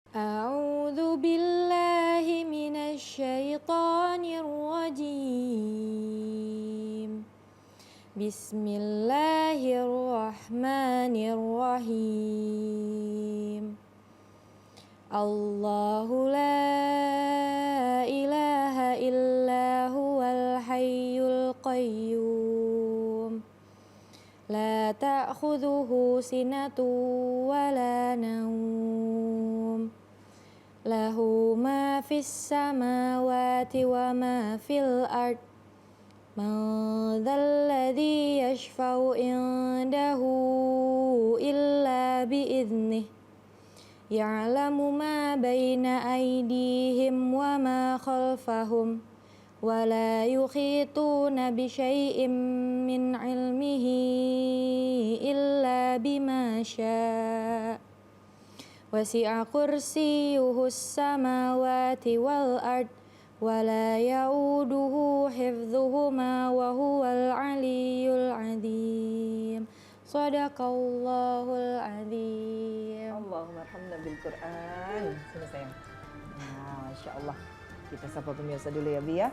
أعوذ بالله من الشيطان الرجيم بسم الله الرحمن الرحيم الله لا إله إلا هو الحي القيوم لا تأخذه سنة ولا نوم له ما في السماوات وما في الأرض من ذا الذي يشفع عنده إلا بإذنه يعلم ما بين أيديهم وما خلفهم ولا يحيطون بشيء من علمه إلا بما شاء وسع كرسيه السماوات والأرض ولا يؤوده حفظهما وهو العلي العظيم صدق الله العظيم. Allahumma arhamna bil Quran. Sini sayang. Nah, Masya Allah. Kita sapa pemirsa dulu ya, Bi ya.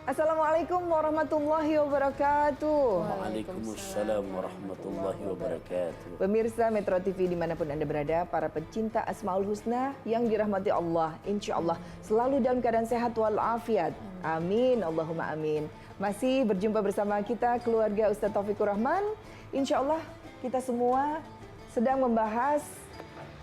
Assalamualaikum warahmatullahi wabarakatuh. Waalaikumsalam warahmatullahi wabarakatuh. Pemirsa Metro TV dimanapun Anda berada, para pecinta Asmaul Husna yang dirahmati Allah, insya Allah selalu dalam keadaan sehat walafiat. Amin, Allahumma amin. Masih berjumpa bersama kita keluarga Ustadz Taufikur Rahman. Insya Allah kita semua sedang membahas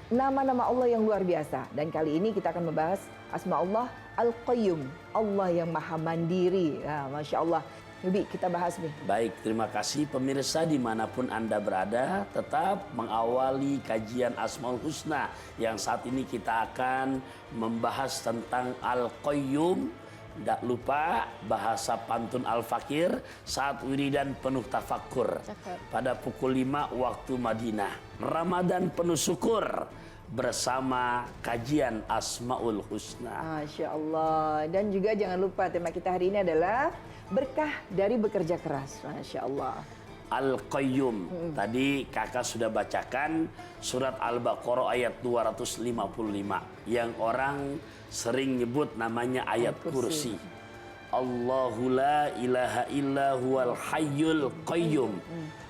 nama-nama Allah yang luar biasa. Dan kali ini kita akan membahas Asma Allah Al-Qayyum, Allah yang maha mandiri. Nah, Masya Allah. Nabi, kita bahas nih. Baik, terima kasih pemirsa dimanapun Anda berada. Tetap mengawali kajian Asmaul Husna yang saat ini kita akan membahas tentang Al-Qayyum. Tidak lupa bahasa pantun Al-Fakir saat wiridan penuh tafakkur pada pukul 5 waktu Madinah. Ramadan penuh syukur bersama kajian Asmaul Husna. Masya Allah. Dan juga jangan lupa tema kita hari ini adalah berkah dari bekerja keras. Masya Allah. Al-Qayyum. Tadi kakak sudah bacakan surat Al-Baqarah ayat 255 yang orang sering nyebut namanya ayat kursi. Allahu la ilaha illa huwal hayyul qayyum.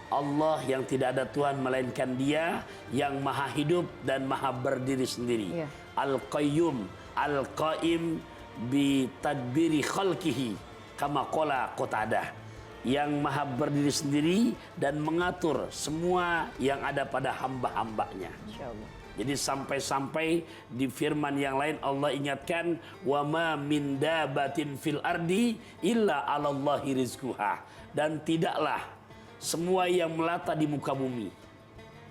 Allah yang tidak ada Tuhan melainkan Dia yang maha hidup dan maha berdiri sendiri. Al-Qayyum, Al-Qaim bi tadbiri khalqihi kama qala Qatadah, yang maha berdiri sendiri dan mengatur semua yang ada pada hamba-hambanya. Jadi sampai-sampai di firman yang lain Allah ingatkan, wa ma min dabatin fil ardi illa 'alallahi rizquha, dan tidaklah semua yang melata di muka bumi.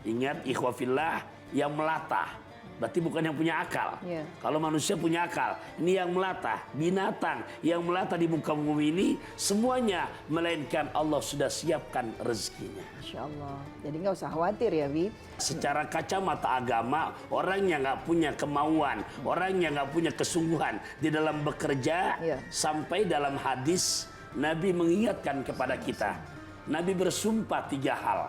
Ingat ikhwafillah, yang melata berarti bukan yang punya akal. Kalau manusia punya akal, ini yang melata, binatang yang melata di muka bumi ini semuanya melainkan Allah sudah siapkan rezekinya. Masya Allah. Jadi nggak usah khawatir ya, Bi. Secara kacamata agama, orang yang nggak punya kemauan, orang yang nggak punya kesungguhan di dalam bekerja, sampai dalam hadis Nabi mengingatkan kepada kita. Nabi bersumpah 3 hal.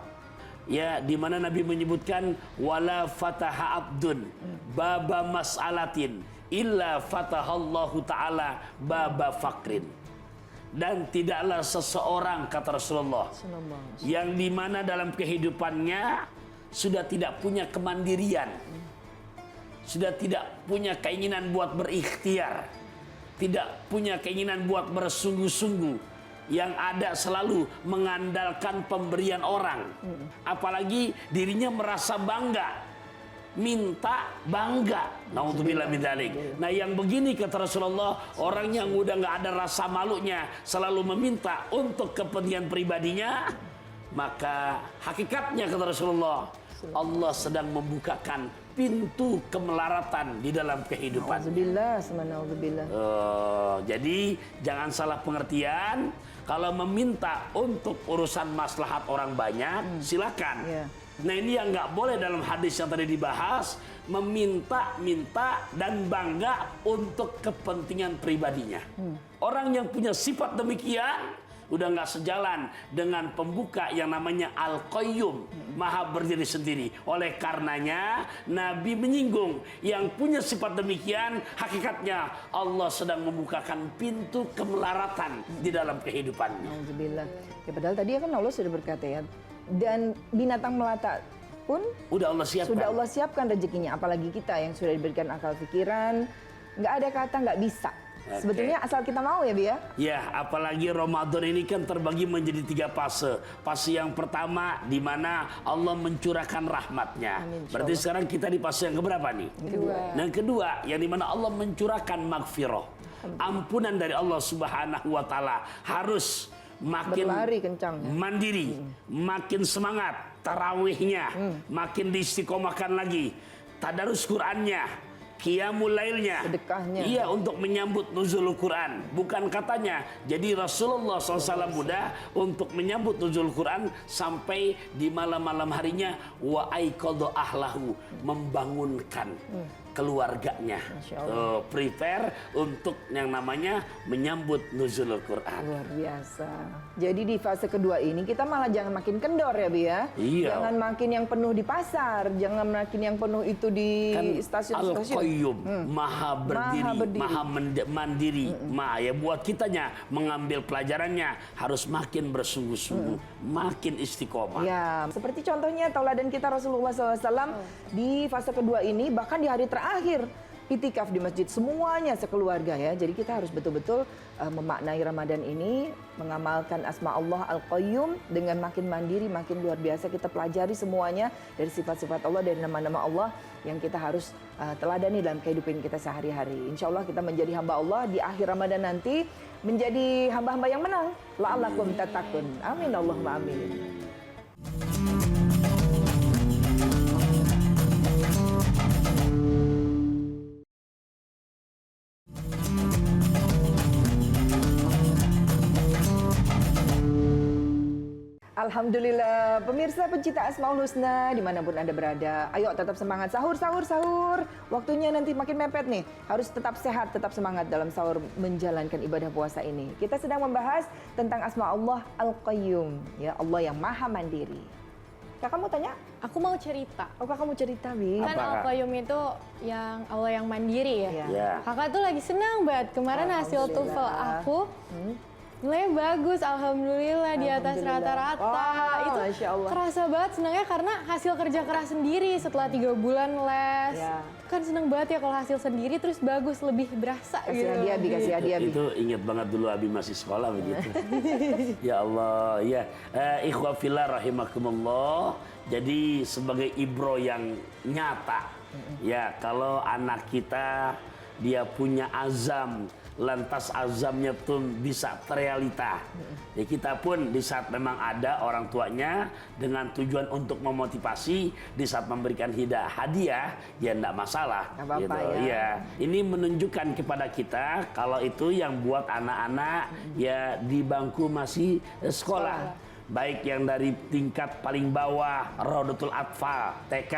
Ya, di mana Nabi menyebutkan wala fataha abdun baba mas'alatin illa fatahallahu taala baba fakrin. Dan tidaklah seseorang, kata Rasulullah, yang di mana dalam kehidupannya sudah tidak punya kemandirian, sudah tidak punya keinginan buat berikhtiar, tidak punya keinginan buat bersungguh-sungguh, yang ada selalu mengandalkan pemberian orang, apalagi dirinya merasa bangga, minta bangga. Naudzubillah min dzalik. Nah, yang begini kata Rasulullah, orang yang udah nggak ada rasa malunya, selalu meminta untuk kepentingan pribadinya, maka hakikatnya kata Rasulullah, Allah sedang membukakan pintu kemelaratan di dalam kehidupan. Jadi jangan salah pengertian. Kalau meminta untuk urusan maslahat orang banyak, silakan. Nah, ini yang nggak boleh dalam hadis yang tadi dibahas, meminta-minta dan bangga untuk kepentingan pribadinya. Orang yang punya sifat demikian, udah nggak sejalan dengan pembuka yang namanya Al-Qayyum, Maha berdiri sendiri. Oleh karenanya Nabi menyinggung yang punya sifat demikian, hakikatnya Allah sedang membukakan pintu kemelaratan di dalam kehidupannya. Alhamdulillah. Ya, padahal tadi kan Allah sudah berkata ya, dan binatang melata pun Udah Allah siapkan. sudah Allah siapkan rezekinya. Apalagi kita yang sudah diberikan akal pikiran, nggak ada kata nggak bisa. Oke. Sebetulnya asal kita mau ya, Bi ya. Ya, apalagi Ramadan ini kan terbagi menjadi 3 fase. Fase yang pertama di mana Allah mencurahkan rahmatnya. Amin, Berarti insyaallah. sekarang kita di fase yang keberapa nih? Kedua. Yang kedua, yang di mana Allah mencurahkan magfirah. Ampunan dari Allah Subhanahu wa taala. Harus makin Berlari kencang ya. mandiri, makin semangat tarawihnya, makin diistiqomahkan lagi. Tadarus Qur'annya, qiyamul lailnya, Sedekahnya. iya, untuk menyambut nuzul Quran. Bukan katanya. Jadi Rasulullah SAW muda untuk menyambut nuzul Quran sampai di malam-malam harinya wa aiqadha ahlahu, membangunkan keluarganya. Masya Allah. Prepare untuk yang namanya menyambut nuzul Quran. Luar biasa. Jadi di fase kedua ini kita malah jangan makin kendor ya, Bi ya. Iya. Jangan makin yang penuh di pasar, jangan makin yang penuh itu di Kan stasiun-stasiun. Al-Qayyum, Maha berdiri, Maha berdiri. Maha mandiri. Ya buat kitanya mengambil pelajarannya harus makin bersungguh-sungguh, makin istiqomah. Ya, seperti contohnya tauladan kita Rasulullah SAW di fase kedua ini, bahkan di hari terakhir itikaf di masjid semuanya sekeluarga ya. Jadi kita harus betul-betul memaknai Ramadan ini, mengamalkan asma Allah Al-Qayyum dengan makin mandiri, makin luar biasa. Kita pelajari semuanya dari sifat-sifat Allah, dari nama-nama Allah yang kita harus teladani dalam kehidupan kita sehari-hari. Insya Allah kita menjadi hamba Allah di akhir Ramadan nanti, menjadi hamba-hamba yang menang. La'allakum tattaqun. Amin Allahumma amin. Alhamdulillah, pemirsa pencinta Asmaul Husna dimanapun Anda berada, ayo tetap semangat, sahur, sahur, sahur. Waktunya nanti makin mepet nih, harus tetap sehat, tetap semangat dalam sahur menjalankan ibadah puasa ini. Kita sedang membahas tentang Asma Allah Al-Qayyum, ya Allah yang maha mandiri. Kakak mau tanya? Aku mau cerita. Oh, kakak mau cerita, Bi? Kan Apa, Kak? Al-Qayyum itu yang Allah yang mandiri ya. Iya. Ya. Kakak tuh lagi senang banget. Kemarin hasil Alhamdulillah. TOEFL aku nilainya bagus, alhamdulillah di atas Alhamdulillah. rata-rata. Wow, Itu Masya Allah. kerasa banget senangnya karena hasil kerja keras sendiri setelah 3 bulan les. Ya. Kan seneng banget ya kalau hasil sendiri terus bagus, lebih berasa Kasih gitu. hadiah, Bi, kasih hadiah, Bi. Itu ingat banget dulu Abi masih sekolah begitu. Ya Allah, ya. Ikhwa fillah rahimakumullah. Jadi sebagai ibro yang nyata, ya kalau anak kita dia punya azam, lantas azamnya tuh bisa terrealita. Ya kita pun di saat memang ada orang tuanya dengan tujuan untuk memotivasi, di saat memberikan hadiah, ya enggak masalah. Nggak apa-apa, gitu. ya. Ya, ini menunjukkan kepada kita kalau itu yang buat anak-anak ya di bangku masih sekolah. Baik yang dari tingkat paling bawah, Raudatul Atfal, TK,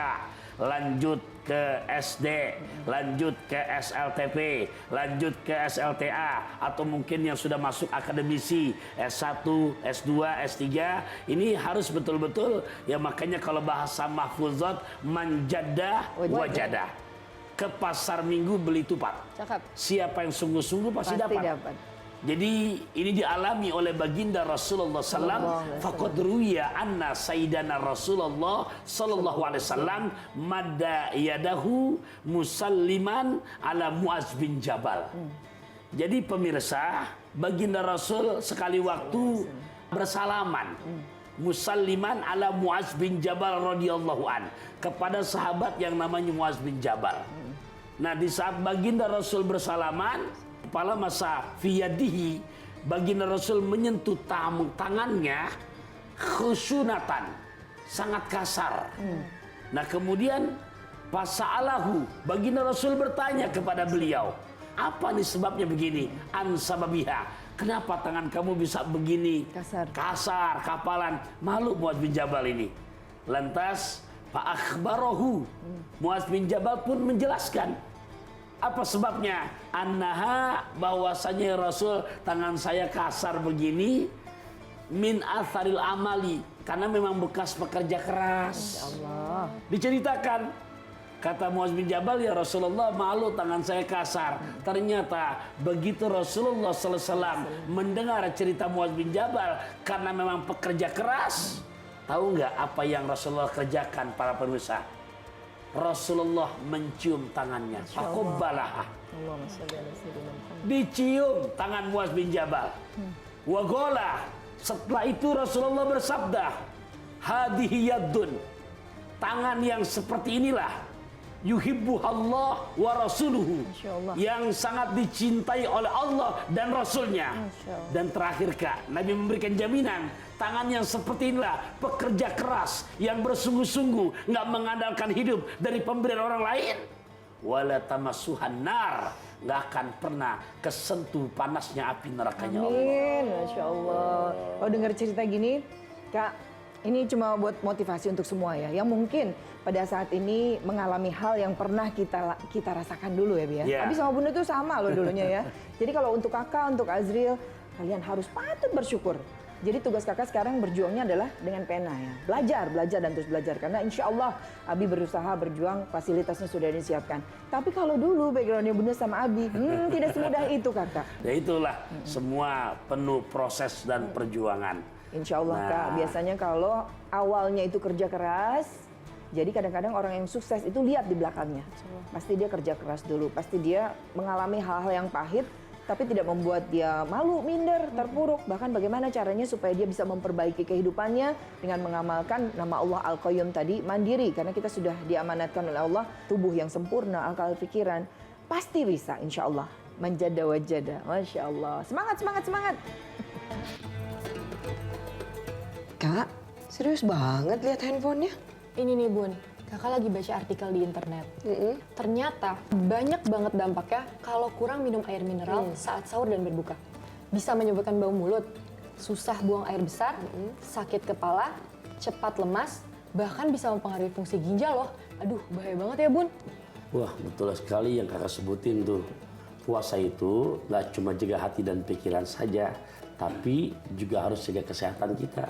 lanjut ke SD, lanjut ke SLTP, lanjut ke SLTA, atau mungkin yang sudah masuk akademisi S1, S2, S3, ini harus betul-betul, ya makanya kalau bahasa mahfuzat, manjadah wajadah. Ke pasar minggu beli tupat. Cakep. Siapa yang sungguh-sungguh pasti dapat. Jadi ini dialami oleh baginda Rasulullah SAW. Faqad ruwiya anna sayyidana Rasulullah sallallahu alaihi wasallam madda yadahu musalliman ala Muaz bin Jabal. Jadi pemirsa, baginda Rasul sekali waktu bersalaman musalliman ala Muaz bin Jabal radhiyallahu an kepada sahabat yang namanya Muaz bin Jabal. Nah, di saat baginda Rasul bersalaman, kepala masa fiyadihi, baginda Rasul menyentuh tangannya khusunatan, sangat kasar. Nah kemudian fasa'alahu, baginda Rasul bertanya kepada beliau, apa nih sebabnya begini? Ansababiha, kenapa tangan kamu bisa begini kasar, kapalan? Malu Muaz bin Jabal ini. Lantas Pak akhbarahu, Muaz bin Jabal pun menjelaskan apa sebabnya. Annaha, bahwasanya Rasul, tangan saya kasar begini min atharil amali, karena memang bekas pekerja keras. Allah. Diceritakan, kata Muaz bin Jabal, ya Rasulullah, malu tangan saya kasar. Ternyata begitu Rasulullah SAW mendengar cerita Muaz bin Jabal, karena memang pekerja keras, tahu nggak apa yang Rasulullah kerjakan para pemirsa? Rasulullah mencium tangannya, faqabbalaha. Dicium tangan Muaz bin Jabal. Wa qala, setelah itu Rasulullah bersabda, hadihi yaddun, tangan yang seperti inilah yuhibbuhallah wa rasuluhu, yang sangat dicintai oleh Allah dan Rasulnya. Dan terakhir Kak, Nabi memberikan jaminan, tangan yang seperti inilah pekerja keras yang bersungguh-sungguh, nggak mengandalkan hidup dari pemberian orang lain, wala tamassuhan nar, nggak akan pernah kesentuh panasnya api nerakanya Allah. Amin, Masya Allah. Oh, dengar cerita gini, Kak, ini cuma buat motivasi untuk semua ya, yang mungkin pada saat ini mengalami hal yang pernah kita rasakan dulu ya, Bi ya. Yeah. Abi sama Bunda itu sama loh dulunya ya. Jadi kalau untuk Kakak, untuk Azril, kalian harus patut bersyukur. Jadi tugas Kakak sekarang berjuangnya adalah dengan pena ya. Belajar dan terus belajar. Karena insya Allah Abi berusaha berjuang, fasilitasnya sudah disiapkan. Tapi kalau dulu backgroundnya Bunda sama Abi, tidak semudah itu Kakak. Ya itulah, semua penuh proses dan perjuangan. Insya Allah Kak, biasanya kalau awalnya itu kerja keras, jadi kadang-kadang orang yang sukses itu lihat di belakangnya. Pasti dia kerja keras dulu, pasti dia mengalami hal-hal yang pahit, tapi tidak membuat dia malu, minder, terpuruk. Bahkan bagaimana caranya supaya dia bisa memperbaiki kehidupannya dengan mengamalkan nama Allah Al-Qayyum tadi, mandiri. Karena kita sudah diamanatkan oleh Allah, tubuh yang sempurna, akal, pikiran. Pasti bisa insya Allah, manjada wajada. Masya Allah, semangat, semangat, semangat. Kak, serius banget lihat handphonenya? Ini nih Bun, Kakak lagi baca artikel di internet. Ternyata banyak banget dampaknya kalau kurang minum air mineral saat sahur dan berbuka. Bisa menyebabkan bau mulut, susah buang air besar, sakit kepala, cepat lemas, bahkan bisa mempengaruhi fungsi ginjal loh. Aduh, bahaya banget ya Bun. Wah, betul sekali yang Kakak sebutin tuh. Puasa itu nggak cuma jaga hati dan pikiran saja, tapi juga harus jaga kesehatan kita.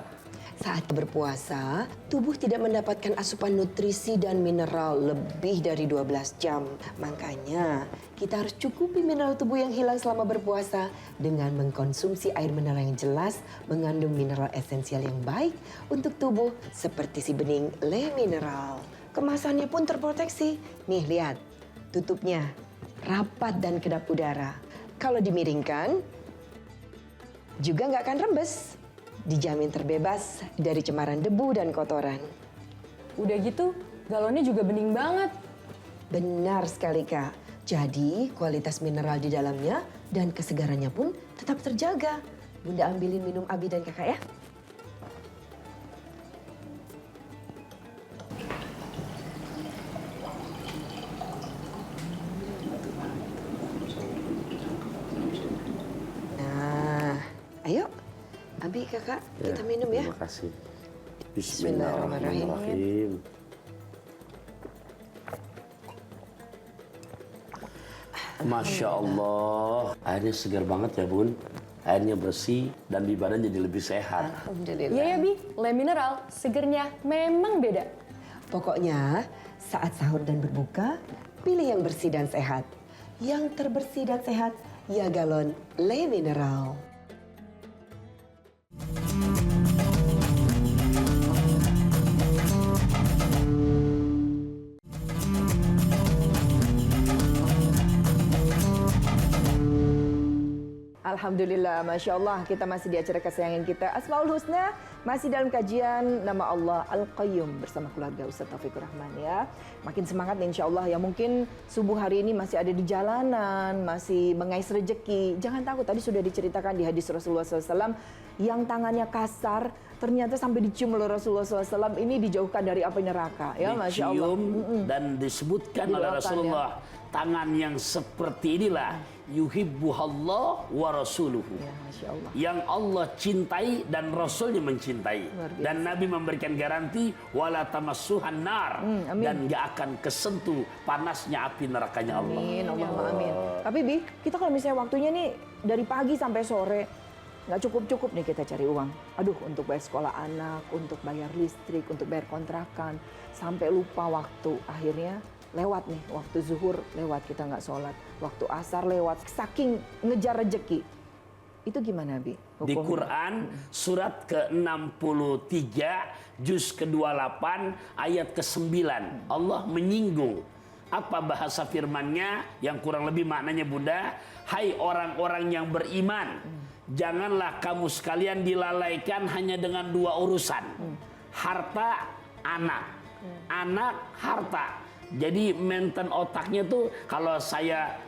Saat berpuasa, tubuh tidak mendapatkan asupan nutrisi dan mineral lebih dari 12 jam. Makanya, kita harus cukupi mineral tubuh yang hilang selama berpuasa dengan mengkonsumsi air mineral yang jelas, mengandung mineral esensial yang baik untuk tubuh seperti si bening Le Mineral. Kemasannya pun terproteksi. Nih, lihat. Tutupnya rapat dan kedap udara. Kalau dimiringkan, juga nggak akan rembes. Dijamin terbebas dari cemaran debu dan kotoran. Udah gitu, galonnya juga bening banget. Benar sekali Kak. Jadi kualitas mineral di dalamnya dan kesegarannya pun tetap terjaga. Bunda ambilin minum Abi dan Kakak ya. Nah, ayo. Abi, Kakak, kita minum ya. Terima kasih. Bismillahirrahmanirrahim. Bismillahirrahmanirrahim. Masya Allah, airnya segar banget ya Bun. Airnya bersih dan di badan jadi lebih sehat. Alhamdulillah. Iya ya Bi, Le Mineral, segernya memang beda. Pokoknya saat sahur dan berbuka, pilih yang bersih dan sehat. Yang terbersih dan sehat, ya galon Le Mineral. Alhamdulillah, Masya Allah, kita masih di acara kesayangan kita Asmaul Husna, masih dalam kajian nama Allah Al-Qayyum bersama keluarga Ustaz Taufikur Rahman ya. Makin semangat nih Insya Allah ya, mungkin subuh hari ini masih ada di jalanan, masih mengais rejeki. Jangan takut, tadi sudah diceritakan di hadis Rasulullah SAW, yang tangannya kasar ternyata sampai dicium oleh Rasulullah SAW, ini dijauhkan dari api neraka ya, Masya Allah. Dicium dan disebutkan oleh Didoakan, Rasulullah, tangan yang seperti inilah yuhibbuhallah wa rasuluhu, Ya, Masya Allah. yang Allah cintai dan Rasulnya mencintai. Luar biasa. Dan Nabi memberikan garansi wala tamassuhan nar, amin. dan gak akan kesentuh panasnya api nerakanya Allah. Amin, Allahumma amin. Tapi Bi, kita kalau misalnya waktunya nih dari pagi sampai sore, nggak cukup nih kita cari uang. Aduh, untuk bayar sekolah anak, untuk bayar listrik, untuk bayar kontrakan, sampai lupa waktu. Akhirnya lewat nih, waktu zuhur lewat kita nggak sholat, waktu asar lewat, saking ngejar rejeki. Itu gimana, Bi? Di Quran surat ke-63 juz ke-28 ayat ke-9 Allah menyinggung apa bahasa firman-Nya yang kurang lebih maknanya Bunda, hai orang-orang yang beriman, janganlah kamu sekalian dilalaikan hanya dengan dua urusan, harta, anak, harta. Jadi maintain otaknya tuh kalau saya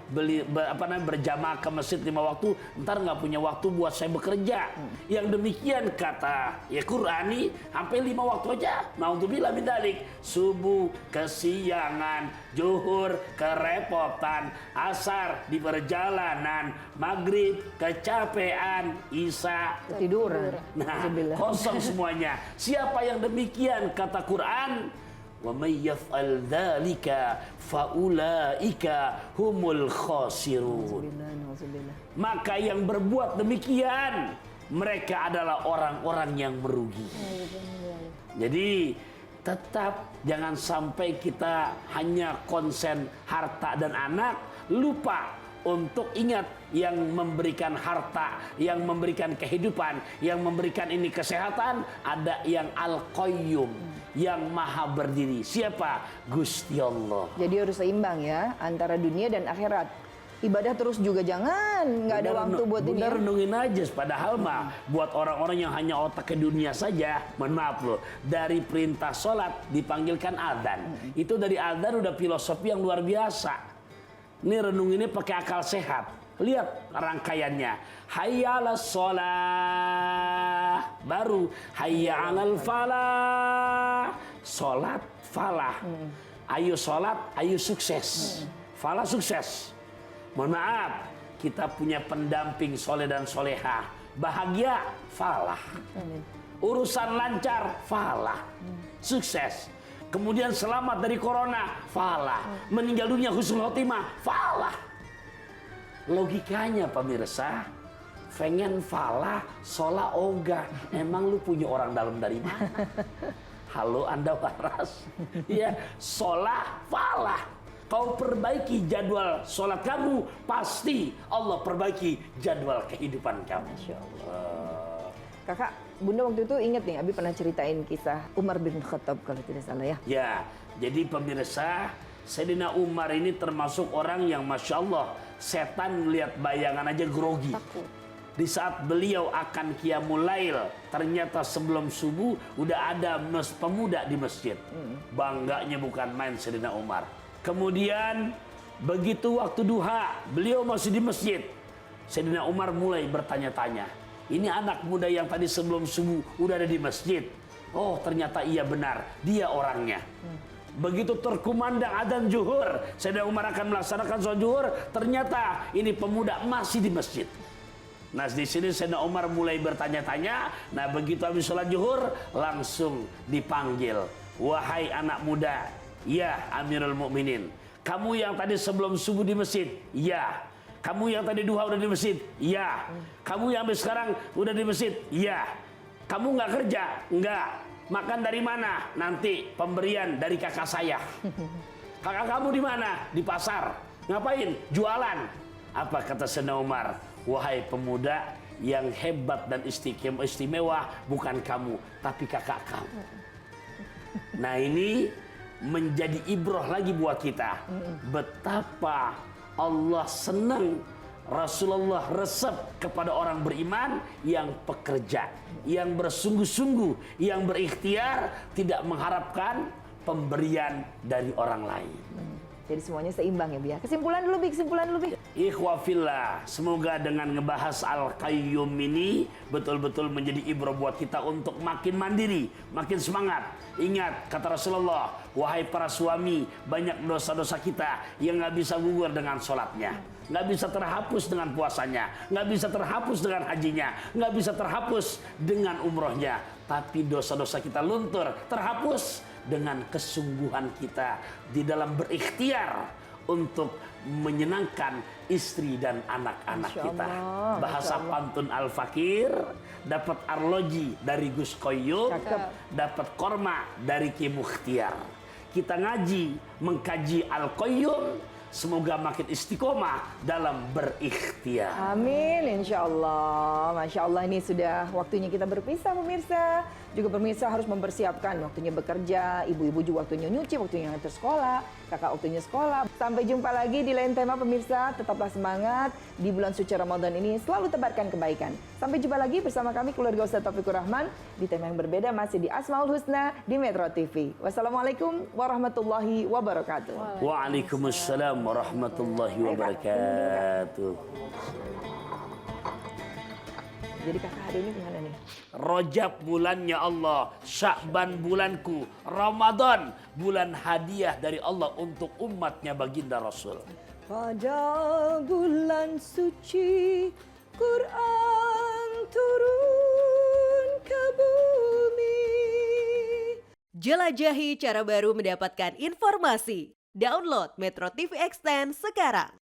berjamaah ke masjid 5 waktu, ntar nggak punya waktu buat saya bekerja. Yang demikian kata ya Qur'ani, sampai 5 waktu aja. Naudzubillah min dzalik. Subuh kesiangan, zuhur kerepotan, asar di perjalanan, maghrib kecapean, isya ketiduran. Nah, kosong semuanya. Siapa yang demikian kata Quran? Wa may yaf'al dzalika faulaika humul khasirun. Maka yang berbuat demikian mereka adalah orang-orang yang merugi. Jadi tetap jangan sampai kita hanya konsen harta dan anak, lupa untuk ingat yang memberikan harta, yang memberikan kehidupan, yang memberikan ini kesehatan, ada yang Al-Qayyum, yang maha berdiri. Siapa? Gusti Allah. Jadi harus seimbang ya antara dunia dan akhirat. Ibadah terus juga jangan, nggak ada waktu buat ini. Bunda renungin aja, padahal mah buat orang-orang yang hanya otak ke dunia saja, mohon maaf loh, dari perintah sholat dipanggilkan adzan. Itu dari adzan udah filosofi yang luar biasa. Ini renunginnya pakai akal sehat. Lihat rangkaiannya. Hayya 'alas shalah. Baru hayya 'alal falah. Salat falah. Ayo salat, ayo sukses. Falah sukses. Mohon maaf, kita punya pendamping soleh dan soleha. Bahagia, falah. Urusan lancar, falah. Sukses. Kemudian selamat dari corona, falah. Meninggal dunia husnul khotimah, falah. Logikanya pemirsa, pengen falah, sholat ogah. Emang lu punya orang dalam dari mana? Halo Anda waras. Ya, sholat falah. Kau perbaiki jadwal sholat kamu, pasti Allah perbaiki jadwal kehidupan kamu. Masya Allah. Kakak, Bunda waktu itu ingat nih, Abi pernah ceritain kisah Umar bin Khattab kalau tidak salah ya. Ya, jadi pemirsa, Sayyidina Umar ini termasuk orang yang Masya Allah, setan melihat bayangan aja grogi. Takut. Di saat beliau akan qiyamul lail, ternyata sebelum subuh udah ada pemuda di masjid. Bangganya bukan main Sayyidina Umar. Kemudian begitu waktu duha, beliau masih di masjid. Sayyidina Umar mulai bertanya-tanya. Ini anak muda yang tadi sebelum subuh udah ada di masjid. Oh, ternyata iya benar, dia orangnya. Begitu terkumandang adzan zuhur, Sayyidina Umar akan melaksanakan sholat zuhur, ternyata ini pemuda masih di masjid. Nah, di sini Sayyidina Umar mulai bertanya-tanya. Nah, begitu habis sholat zuhur, langsung dipanggil. Wahai anak muda, ya Amirul Mukminin, kamu yang tadi sebelum subuh di masjid, ya. Kamu yang tadi duha udah di masjid, ya. Kamu yang habis sekarang udah di masjid, ya. Kamu nggak kerja, nggak. Makan dari mana? Nanti pemberian dari kakak saya. Kakak kamu di mana? Di pasar. Ngapain? Jualan. Apa kata Sayyidina Umar? Wahai pemuda, yang hebat dan istimewa bukan kamu, tapi kakak kamu. Nah, ini menjadi ibrah lagi buat kita. Betapa Allah senang Rasulullah resep kepada orang beriman yang pekerja, yang bersungguh-sungguh, yang berikhtiar, tidak mengharapkan pemberian dari orang lain. Jadi semuanya seimbang ya, Bi. Kesimpulan dulu, Bi. Kesimpulan dulu, Bi. Ikhwafillah, semoga dengan ngebahas Al-Qayyum ini betul-betul menjadi ibrah buat kita untuk makin mandiri, makin semangat. Ingat kata Rasulullah, wahai para suami, banyak dosa-dosa kita yang nggak bisa gugur dengan sholatnya, nggak bisa terhapus dengan puasanya, nggak bisa terhapus dengan hajinya, nggak bisa terhapus dengan umrohnya. Tapi dosa-dosa kita luntur, terhapus dengan kesungguhan kita di dalam berikhtiar untuk menyenangkan istri dan anak-anak Masya kita. Allah, Bahasa Masya Allah. pantun Al-Fakir, dapat arloji dari Gus Koyum, Cakep. dapat korma dari Ki Mukhtiar. Kita ngaji, mengkaji Al-Qayyum, semoga makin istiqomah dalam berikhtiar. Amin, insya Allah. Masya Allah, ini sudah waktunya kita berpisah pemirsa. Juga pemirsa harus mempersiapkan waktunya bekerja, ibu-ibu juga waktunya nyuci, waktunya ngantar sekolah, kakak waktunya sekolah. Sampai jumpa lagi di lain tema pemirsa. Tetaplah semangat di bulan suci Ramadan ini, selalu tebarkan kebaikan. Sampai jumpa lagi bersama kami keluarga Ustaz Taufikur Rahman di tema yang berbeda masih di Asmaul Husna di Metro TV. Wassalamualaikum warahmatullahi wabarakatuh. Waalaikumsalam warahmatullahi wabarakatuh. Jadi kakak hari ini gimana nih? Rajab bulannya Allah, Sya'ban bulanku, Ramadan bulan hadiah dari Allah untuk umatnya baginda Rasul. Pada bulan suci Quran turun ke bumi. Jelajahi cara baru mendapatkan informasi. Download Metro TV Extend sekarang.